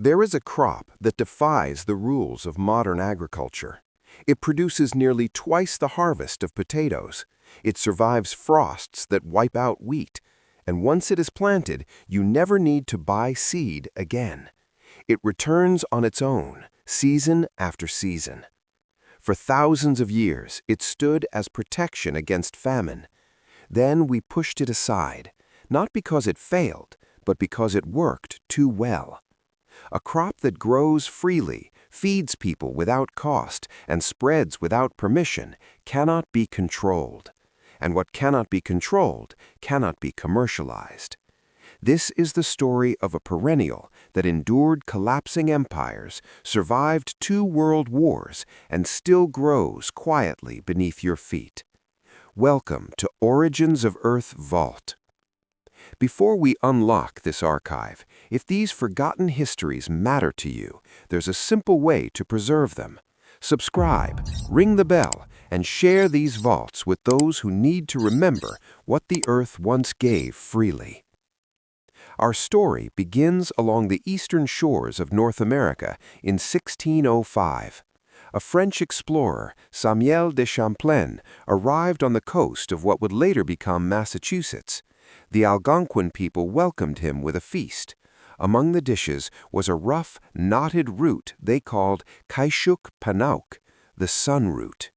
There is a crop that defies the rules of modern agriculture. It produces nearly twice the harvest of potatoes. It survives frosts that wipe out wheat. And once it is planted, you never need to buy seed again. It returns on its own, season after season. For thousands of years, it stood as protection against famine. Then we pushed it aside, not because it failed, but because it worked too well. A crop that grows freely, feeds people without cost, and spreads without permission cannot be controlled. And what cannot be controlled cannot be commercialized. This is the story of a perennial that endured collapsing empires, survived 2 world wars, and still grows quietly beneath your feet. Welcome to Origins of Earth Vault. Before we unlock this archive, if these forgotten histories matter to you, there's a simple way to preserve them. Subscribe, ring the bell, and share these vaults with those who need to remember what the Earth once gave freely. Our story begins along the eastern shores of North America in 1605. A French explorer, Samuel de Champlain, arrived on the coast of what would later become Massachusetts. The Algonquin people welcomed him with a feast. Among the dishes was a rough, knotted root they called kaishuk panauk, the sun root.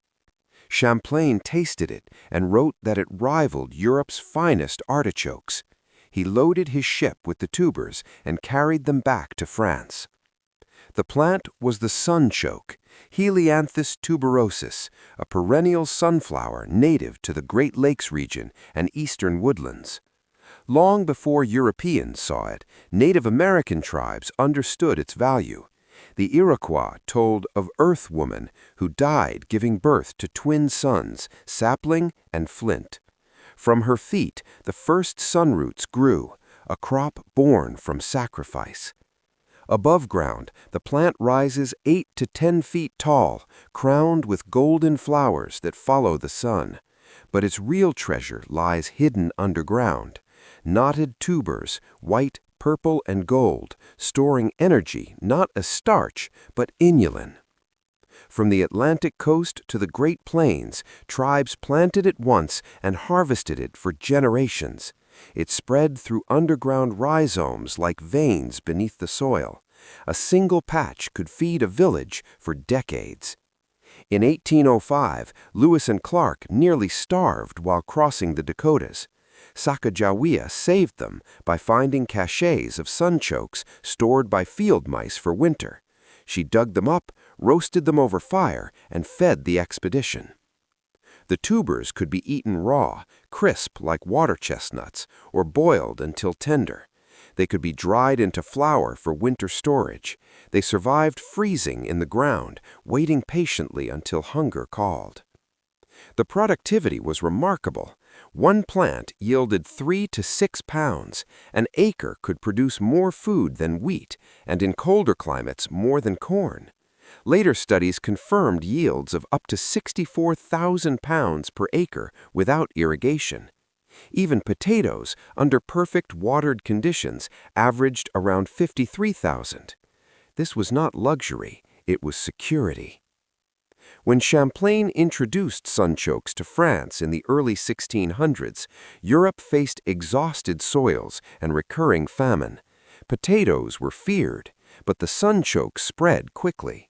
Champlain tasted it and wrote that it rivaled Europe's finest artichokes. He loaded his ship with the tubers and carried them back to France. The plant was the sunchoke, Helianthus tuberosus, a perennial sunflower native to the Great Lakes region and eastern woodlands. Long before Europeans saw it, Native American tribes understood its value. The Iroquois told of Earth Woman who died giving birth to twin sons, Sapling and Flint. From her feet, the first sunroots grew, a crop born from sacrifice. Above ground, the plant rises 8 to 10 feet tall, crowned with golden flowers that follow the sun. But its real treasure lies hidden underground. Knotted tubers, white, purple, and gold, storing energy not as starch, but inulin. From the Atlantic coast to the Great Plains, tribes planted it once and harvested it for generations. It spread through underground rhizomes like veins beneath the soil. A single patch could feed a village for decades. In 1805, Lewis and Clark nearly starved while crossing the Dakotas. Sacagawea saved them by finding caches of sunchokes stored by field mice for winter. She dug them up, roasted them over fire, and fed the expedition. The tubers could be eaten raw, crisp like water chestnuts, or boiled until tender. They could be dried into flour for winter storage. They survived freezing in the ground, waiting patiently until hunger called. The productivity was remarkable. One plant yielded 3 to 6 pounds. An acre could produce more food than wheat, and in colder climates, more than corn. Later studies confirmed yields of up to 64,000 pounds per acre without irrigation. Even potatoes, under perfect watered conditions, averaged around 53,000. This was not luxury, it was security. When Champlain introduced sunchokes to France in the early 1600s, Europe faced exhausted soils and recurring famine. Potatoes were feared, but the sunchoke spread quickly.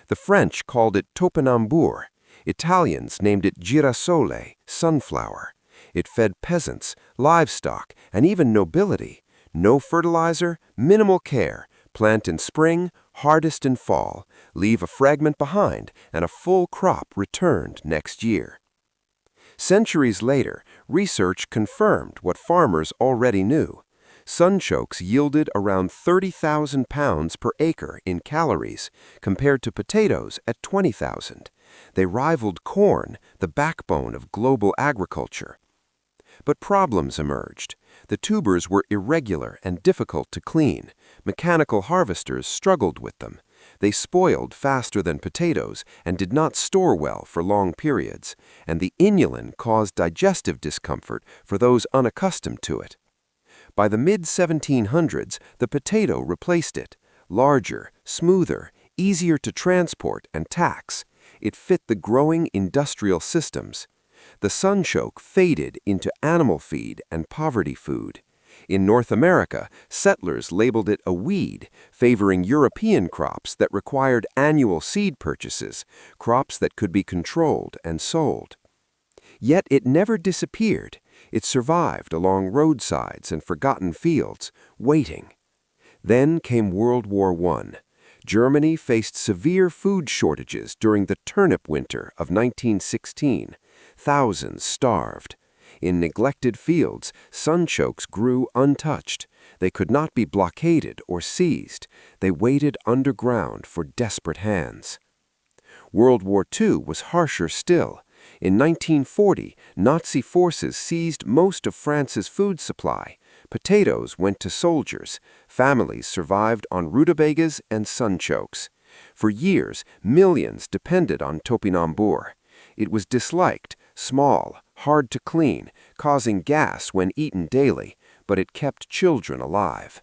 The French called it topinambour. Italians named it girasole, sunflower. It fed peasants, livestock, and even nobility. No fertilizer, minimal care. Plant in spring, harvest in fall. Leave a fragment behind, and a full crop returned next year. Centuries later, research confirmed what farmers already knew. Sunchokes yielded around 30,000 pounds per acre in calories, compared to potatoes at 20,000. They rivaled corn, the backbone of global agriculture. But problems emerged. The tubers were irregular and difficult to clean. Mechanical harvesters struggled with them. They spoiled faster than potatoes and did not store well for long periods, and the inulin caused digestive discomfort for those unaccustomed to it. By the mid-1700s, the potato replaced it. larger, smoother, easier to transport and tax. It fit the growing industrial systems. The sunchoke faded into animal feed and poverty food. In North America, settlers labeled it a weed, favoring European crops that required annual seed purchases, crops that could be controlled and sold. Yet it never disappeared. It survived along roadsides and forgotten fields, waiting. Then came World War I. Germany faced severe food shortages during the turnip winter of 1916. Thousands starved. In neglected fields, sunchokes grew untouched. They could not be blockaded or seized. They waited underground for desperate hands. World War II was harsher still. In 1940, Nazi forces seized most of France's food supply. Potatoes went to soldiers. Families survived on rutabagas and sunchokes. For years, millions depended on topinambur. It was disliked, small, hard to clean, causing gas when eaten daily, but it kept children alive.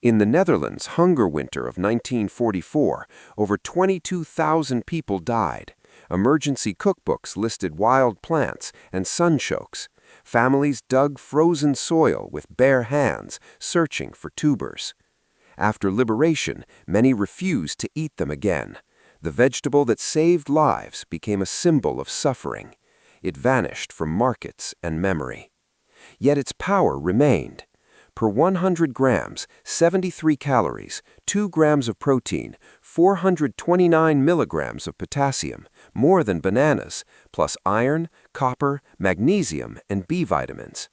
In the Netherlands' hunger winter of 1944, over 22,000 people died. Emergency cookbooks listed wild plants and sunchokes. Families dug frozen soil with bare hands, searching for tubers. After liberation, many refused to eat them again. The vegetable that saved lives became a symbol of suffering. It vanished from markets and memory. Yet its power remained. Per 100 grams, 73 calories, 2 grams of protein, 429 milligrams of potassium, more than bananas, plus iron, copper, magnesium, and B vitamins.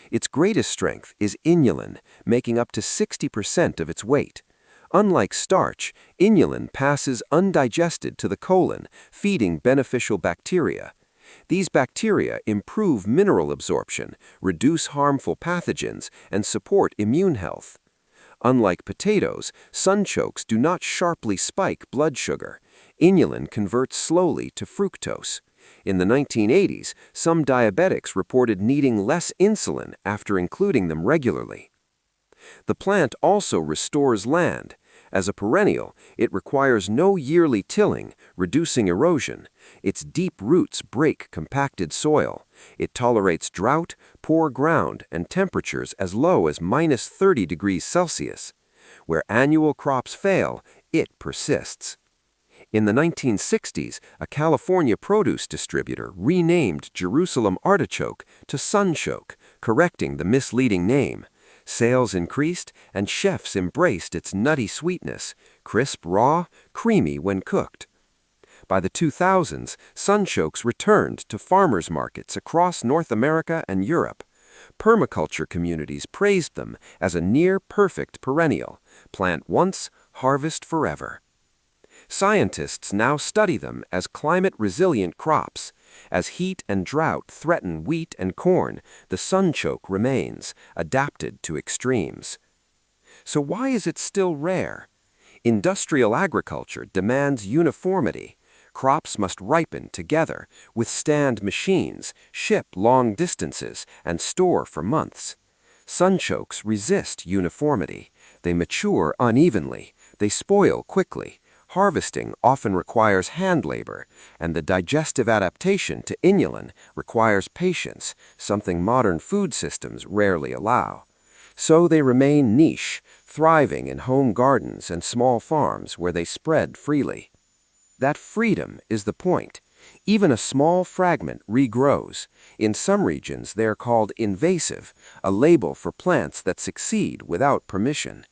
Its greatest strength is inulin, making up to 60% of its weight. Unlike starch, inulin passes undigested to the colon, feeding beneficial bacteria. These bacteria improve mineral absorption, reduce harmful pathogens, and support immune health. Unlike potatoes, sunchokes do not sharply spike blood sugar. Inulin converts slowly to fructose. In the 1980s, some diabetics reported needing less insulin after including them regularly. The plant also restores land. As a perennial, it requires no yearly tilling, reducing erosion. Its deep roots break compacted soil. It tolerates drought, poor ground, and temperatures as low as -30 degrees Celsius. Where annual crops fail, it persists. In the 1960s, a California produce distributor renamed Jerusalem artichoke to sunchoke, correcting the misleading name. Sales increased, and chefs embraced its nutty sweetness, crisp raw, creamy when cooked. By the 2000s, sunchokes returned to farmers' markets across North America and Europe. Permaculture communities praised them as a near-perfect perennial, plant once, harvest forever. Scientists now study them as climate-resilient crops. As heat and drought threaten wheat and corn, the sunchoke remains, adapted to extremes. So why is it still rare? Industrial agriculture demands uniformity. Crops must ripen together, withstand machines, ship long distances, and store for months. Sunchokes resist uniformity. They mature unevenly. They spoil quickly. Harvesting often requires hand labor, and the digestive adaptation to inulin requires patience, something modern food systems rarely allow. So they remain niche, thriving in home gardens and small farms where they spread freely. That freedom is the point. Even a small fragment regrows. In some regions, they are called invasive, a label for plants that succeed without permission.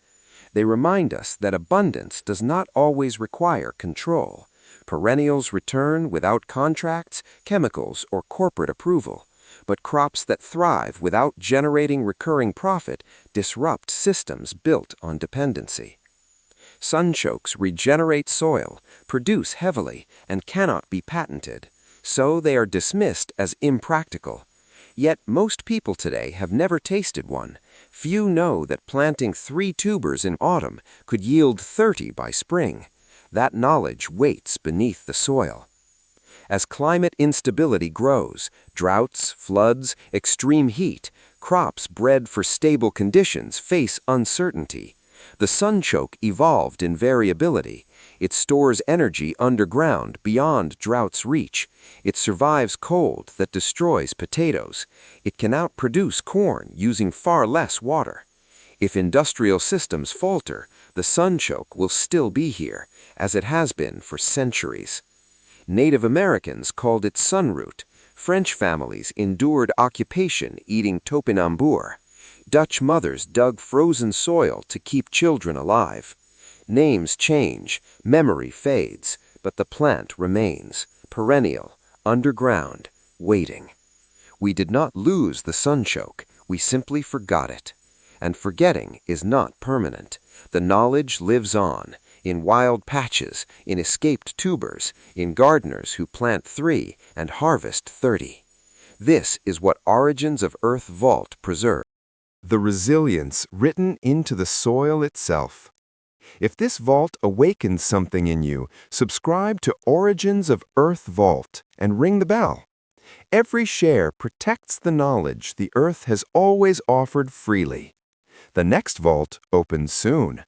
They remind us that abundance does not always require control. Perennials return without contracts, chemicals, or corporate approval. But crops that thrive without generating recurring profit disrupt systems built on dependency. Sunchokes regenerate soil, produce heavily, and cannot be patented. So they are dismissed as impractical. Yet most people today have never tasted one. Few know that planting 3 tubers in autumn could yield 30 by spring. That knowledge waits beneath the soil. As climate instability grows, droughts, floods, extreme heat, crops bred for stable conditions face uncertainty. The sunchoke evolved in variability. It stores energy underground beyond drought's reach. It survives cold that destroys potatoes. It can outproduce corn using far less water. If industrial systems falter, the sunchoke will still be here, as it has been for centuries. Native Americans called it sunroot. French families endured occupation eating topinambur. Dutch mothers dug frozen soil to keep children alive. Names change, memory fades, but the plant remains, perennial, underground, waiting. We did not lose the sunchoke, we simply forgot it. And forgetting is not permanent. The knowledge lives on, in wild patches, in escaped tubers, in gardeners who plant 3 and harvest 30. This is what Origins of Earth Vault preserves. The resilience written into the soil itself. If this vault awakens something in you, subscribe to Origins of Earth Vault and ring the bell. Every share protects the knowledge the Earth has always offered freely. The next vault opens soon.